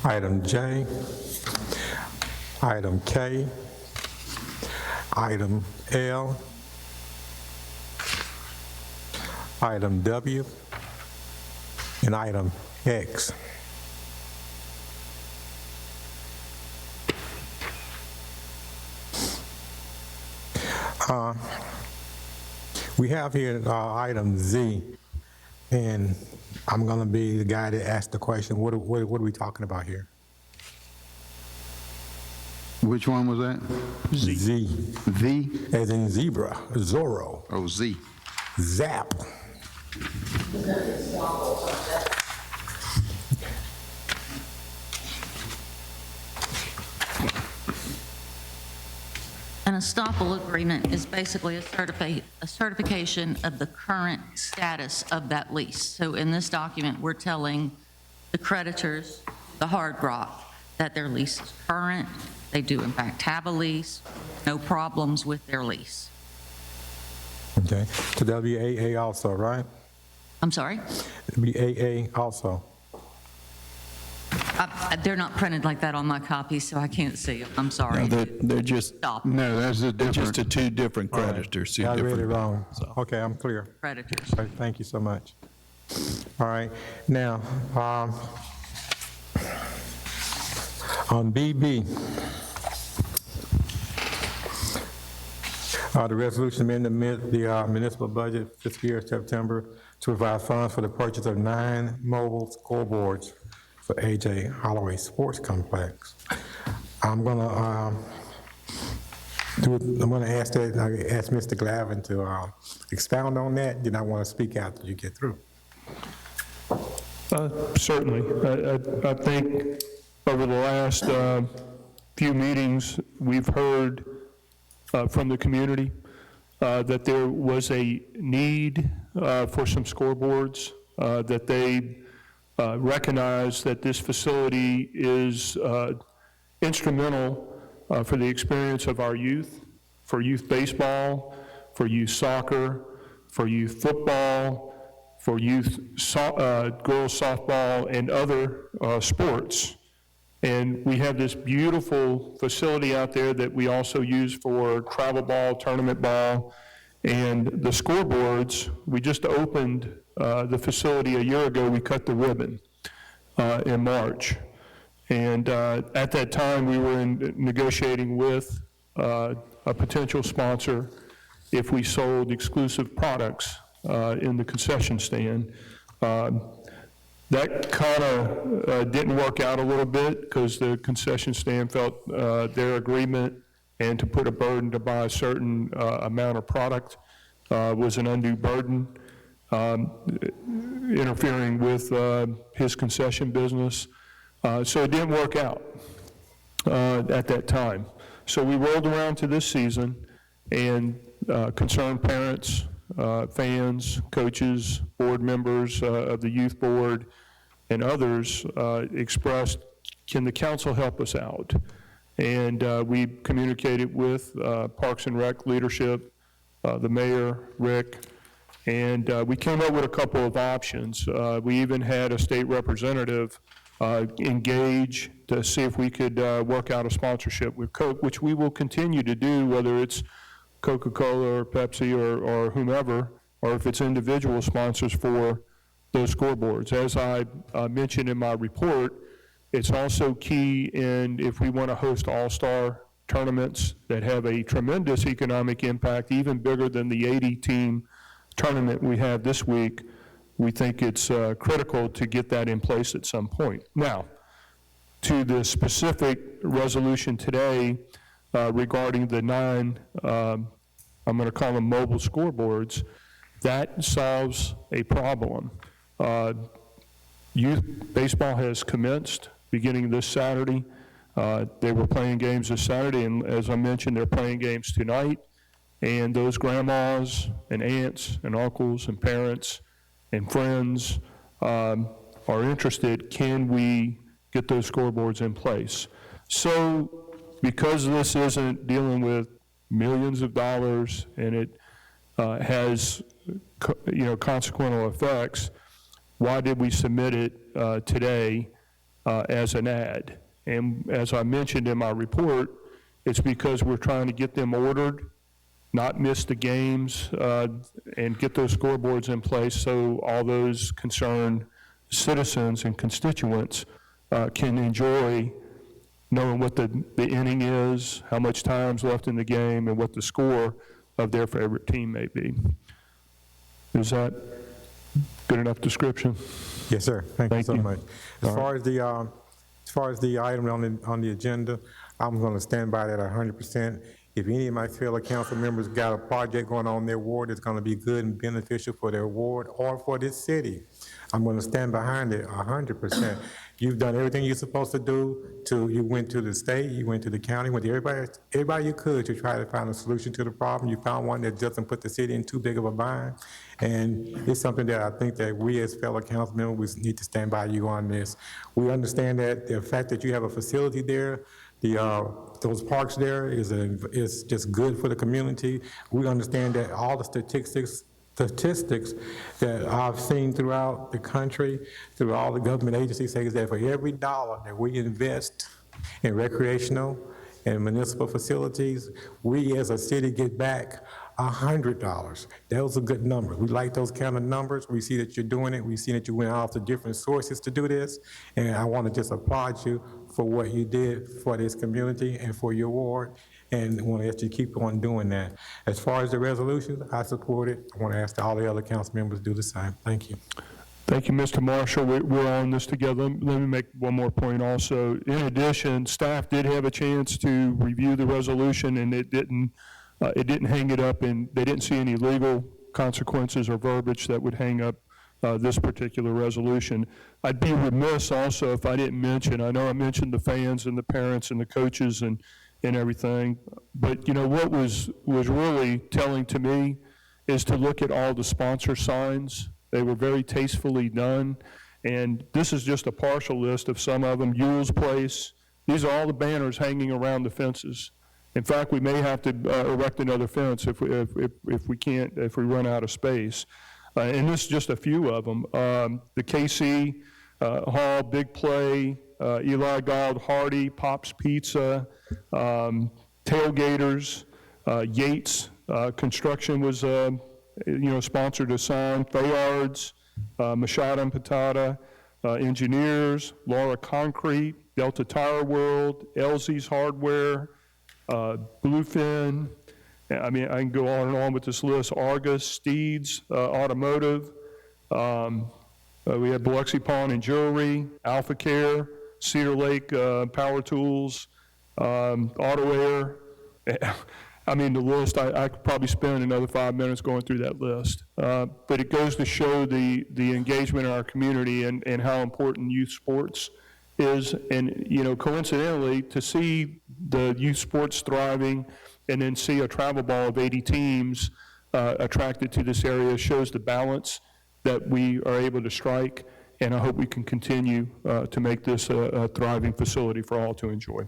item J, item K, item L, item W, and item X. We have here item Z, and I'm going to be the guy that asked the question, what are we talking about here? Which one was that? Z. V? As in zebra, Zorro. Oh, Z. Zap. An estoppel agreement is basically a certification of the current status of that lease. So in this document, we're telling the creditors, the Hard Rock, that their lease is current. They do in fact have a lease, no problems with their lease. Okay, to WAA also, right? I'm sorry? WAA also. They're not printed like that on my copy, so I can't see them. I'm sorry. No, they're just, Stop. No, that's a they're just different. two different creditors. two I read it different- wrong. so. Okay, I'm clear. Creditors. All right, thank you so much. All right, now, on BB, the resolution amending the municipal budget fiscal year September to provide funds for the purchase of 9 mobile scoreboards for AJ Holloway Sports Complex. I'm gonna ask Mr. Glavin to expound on that, then I want to speak after you get through. Certainly. I think over the last few meetings, we've heard from the community that there was a need for some scoreboards, that they recognize that this facility is instrumental for the experience of our youth, for youth baseball, for youth soccer, for youth football, for youth girls softball, and other sports. And we have this beautiful facility out there that we also use for travel ball, tournament ball, and the scoreboards. We just opened the facility a year ago. We cut the ribbon in March. And at that time, we were negotiating with a potential sponsor if we sold exclusive products in the concession stand. That kind of didn't work out a little bit because the concession stand felt their agreement and to put a burden to buy a certain amount of product was an undue burden, interfering with his concession business. So it didn't work out at that time. So we rolled around to this season, and concerned parents, fans, coaches, board members of the youth board, and others expressed, can the council help us out? And we communicated with Parks and Rec leadership, the mayor, Rick, and we came up with a couple of options. We even had a state representative engage to see if we could work out a sponsorship with Coke, which we will continue to do, whether it's Coca-Cola or Pepsi or whomever, or if it's individual sponsors for those scoreboards. As I mentioned in my report, it's also key in if we want to host all-star tournaments that have a tremendous economic impact, even bigger than the 80-team tournament we have this week. We think it's critical to get that in place at some point. Now, to the specific resolution today regarding the 9, I'm going to call them mobile scoreboards, that solves a problem. Youth baseball has commenced beginning this Saturday. They were playing games this Saturday, and as I mentioned, they're playing games tonight. And those grandmas and aunts and uncles and parents and friends are interested, can we get those scoreboards in place? So because this isn't dealing with millions of dollars and it has consequential effects, why did we submit it today as an ad? And as I mentioned in my report, it's because we're trying to get them ordered not miss the games, and get those scoreboards in place so all those concerned citizens and constituents can enjoy knowing what the inning is, how much time's left in the game, and what the score of their favorite team may be. Is that good enough description? Yes, sir. Thank you so much. As All far as the item on the agenda, I'm going to stand by that 100%. If any of my fellow council members got a project going on in their ward that's going to be good and beneficial for their ward or for this city, I'm going to stand behind it 100%. You've done everything you're supposed to do. You went to the state, you went to the county, went to everybody you could to try to find a solution to the problem. You found one that doesn't put the city in too big of a bind. And it's something that I think that we as fellow council members need to stand by you on this. We understand that the fact that you have a facility there, those parks there is just good for the community. We understand that all the statistics that I've seen throughout the country, through all the government agencies, say is that for every dollar that we invest in recreational and municipal facilities, we as a city get back $100. Those are good numbers. We like those kind of numbers. We see that you're doing it. We see that you went off to different sources to do this. And I want to just applaud you for what you did for this community and for your ward. And I want to ask you to keep on doing that. As far as the resolutions, I support it. I want to ask all the other council members to do the same. Thank you. Thank you, Mr. Marshall. We're on this together. Let me make one more point also. In addition, staff did have a chance to review the resolution, and it didn't hang it up, and they didn't see any legal consequences or verbiage that would hang up this particular resolution. I'd be remiss also if I didn't mention, I know I mentioned the fans and the parents and the coaches and everything, but you know what was really telling to me is to look at all the sponsor signs. They were very tastefully done, and this is just a partial list of some of them. Ewell's Place, these are all the banners hanging around the fences. In fact, we may have to erect another fence if we run out of space. And this is just a few of them. The KC Hall, Big Play, Eli Gold, Hardy, Pop's Pizza, Tailgaters, Yates Construction was sponsored a sign, Fayards, Machado and Patata, Engineers, Laura Concrete, Delta Tire World, Elsie's Hardware, Bluefin. I mean, I can go on and on with this list. Argus, Steeds, Automotive. We had Biloxi Pawn and Jewelry, Alpha Care, Cedar Lake Power Tools, Auto Air. I mean, the list, I could probably spend another 5 minutes going through that list. But it goes to show the engagement in our community and how important youth sports is. And, you know, coincidentally, to see the youth sports thriving and then see a travel ball of 80 teams attracted to this area shows the balance that we are able to strike. And I hope we can continue to make this a thriving facility for all to enjoy.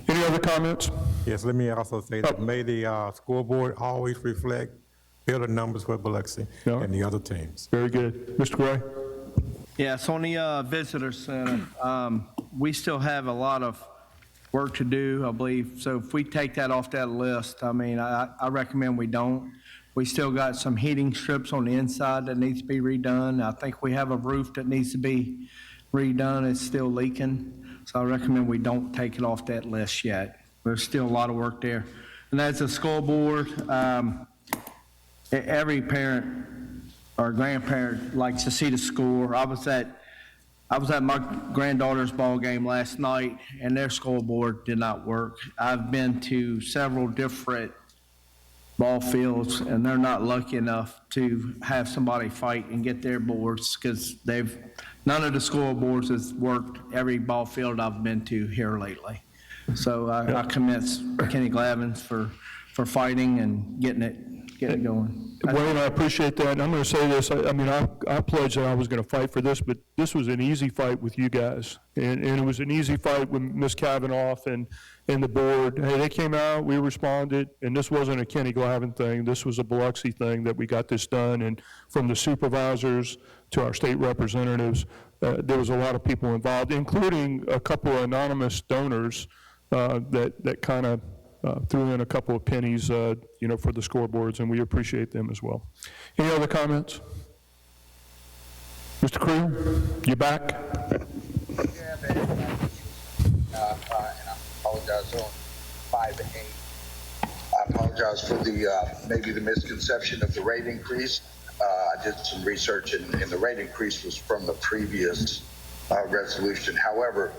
Any other comments? Yes, let me also say that may the scoreboard always reflect better numbers for Biloxi and the other teams. Very good. Mr. Gray? Yes, on the visitor center, we still have a lot of work to do, I believe. So if we take that off that list, I mean, I recommend we don't. We still got some heating strips on the inside that needs to be redone. I think we have a roof that needs to be redone. It's still leaking. So I recommend we don't take it off that list yet. There's still a lot of work there. And as a scoreboard, every parent or grandparent likes to see the score. I was at my granddaughter's ball game last night, and their scoreboard did not work. I've been to several different ball fields, and they're not lucky enough to have somebody fight and get their boards because none of the scoreboards has worked every ball field I've been to here lately. So I commend Kenny Glavins for fighting and getting it going. Wayne, I appreciate that. And I'm going to say this. I mean, I pledged that I was going to fight for this, but this was an easy fight with you guys. And it was an easy fight with Ms. Kavanaugh and the board. Hey, they came out, we responded, and this wasn't a Kenny Glavin thing. This was a Biloxi thing that we got this done. And from the supervisors to our state representatives, there was a lot of people involved, including a couple of anonymous donors that kind of threw in a couple of pennies, for the scoreboards, and we appreciate them as well. Any other comments? Mr. Creel, you back? Yeah, man. And I apologize on 5A. I apologize for maybe the misconception of the rate increase. I did some research, and the rate increase was from the previous resolution. However,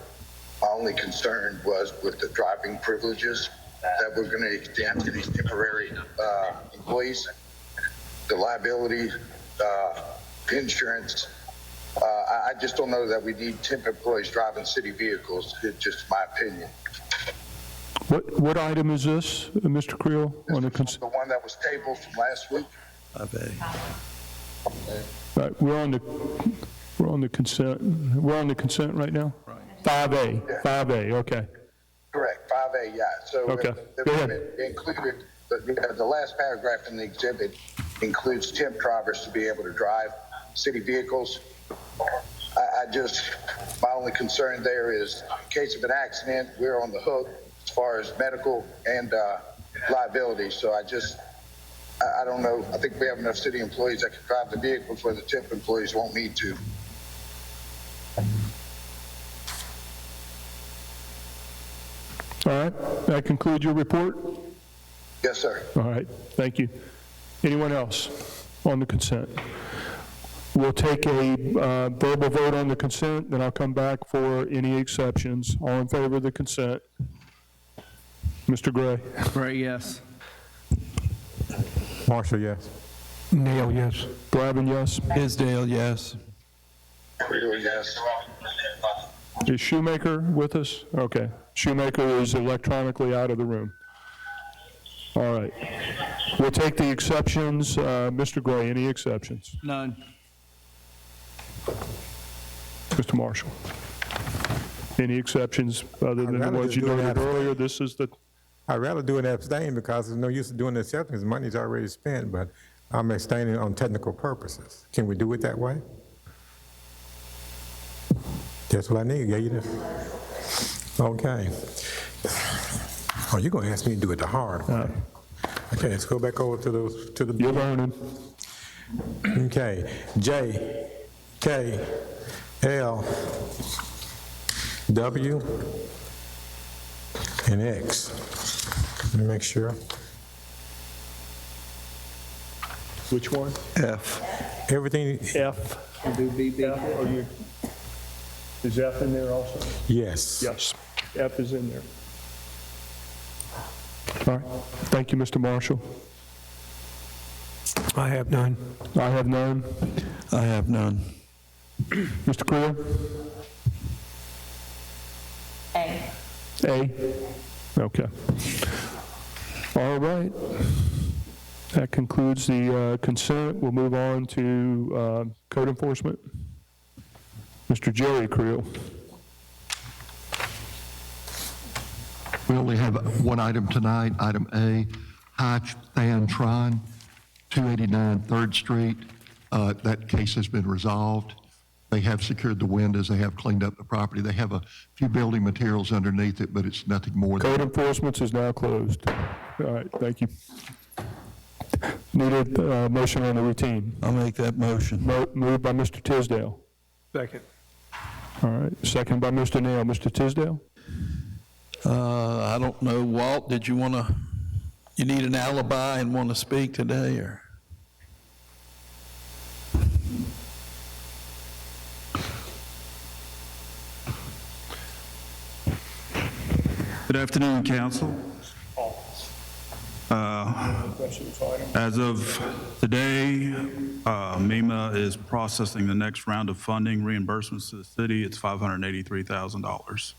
my only concern was with the driving privileges that we're going to extend to these temporary employees, the liability, insurance. I just don't know that we need temp employees driving city vehicles. It's just my opinion. What item is this, Mr. Creel? On the The one that was tabled from last week. 5A. Right, we're on the consent. We're on the consent right now? Right. 5A, yeah. 5A, okay. Correct, 5A, yeah. So okay. Go ahead. Included, the last paragraph in the exhibit includes temp drivers to be able to drive city vehicles. My only concern there is in case of an accident, we're on the hook as far as medical and liability. So I don't know. I think we have enough city employees that can drive the vehicles where the temp employees won't need to. All right. That concludes your report? Yes, sir. All right. Thank you. Anyone else on the consent? We'll take a verbal vote on the consent, then I'll come back for any exceptions. All in favor of the consent? Mr. Gray? Gray, yes. Marshall, yes. Nail, yes. Glavin, yes. Isdale, yes. Creel, yes. Is Shoemaker with us? Okay. Shoemaker is electronically out of the room. All right. We'll take the exceptions. Mr. Gray, any exceptions? None. Mr. Marshall? Any exceptions other than the ones you noted earlier? I'd rather do an abstain because there's no use of doing the exceptions. Money's already spent, but I'm abstaining on technical purposes. Can we do it that way? That's what I need. Yeah, you do. Okay. Oh, you're going to ask me to do it the hard way. Okay, let's go back over to the. You're learning. Okay. J, K, L, W, and X. Let me make sure. Which one? F. Everything. F. Is F in there also? Yes. Yes. F is in there. All right. Thank you, Mr. Marshall. I have none. I have none. I have none. Mr. Creel? A. A? Okay. All right. That concludes the consent. We'll move on to code enforcement. Mr. Jerry Creel. We only have one item tonight, item A, High Fan Tron, 289 3rd Street. That case has been resolved. They have secured the windows. They have cleaned up the property. They have a few building materials underneath it, but it's nothing more than... Code enforcement is now closed. All right, thank you. Needed motion on the routine. I'll make that motion. Moved by Mr. Tisdale. Second. All right, second by Mr. Nail. Mr. Tisdale? I don't know, Walt, you need an alibi and want to speak today, or? Good afternoon, Council. As of today, MEMA is processing the next round of funding reimbursements to the city. It's $583,000.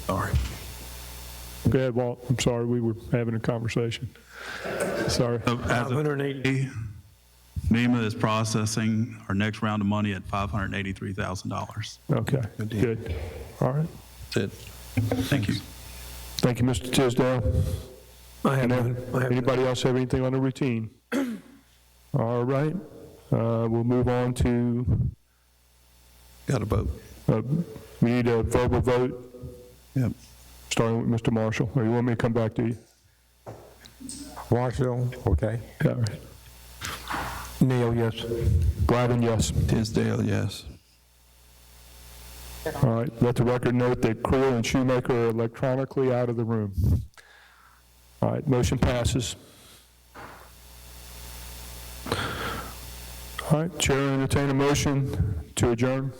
Sorry. Go ahead, Walt. I'm sorry, we were having a conversation. Sorry. As of today, MEMA is processing our next round of money at $583,000. Okay, good. All right. That's it. Thank you. Thank you, Mr. Tisdale. I have none. Anybody else have anything on the routine? All right. We'll move on to... Got a vote. We need a verbal vote, Yep. starting with Mr. Marshall. Or you want me to come back to you? Marshall, okay. Yeah, all right. Neal, yes. Glavin, yes. Tisdale, yes. All right, let the record note that Creel and Shoemaker are electronically out of the room. All right, motion passes. All right, Chair will entertain a motion to adjourn.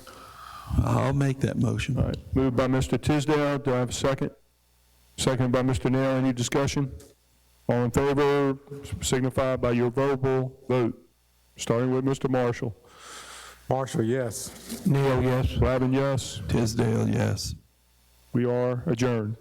I'll make that motion. All right, moved by Mr. Tisdale. Do I have a second? Second by Mr. Nail. Any discussion? All in favor, signify by your verbal vote, starting with Mr. Marshall. Marshall, yes. Neal, yes. Glavin, yes. Tisdale, yes. We are adjourned.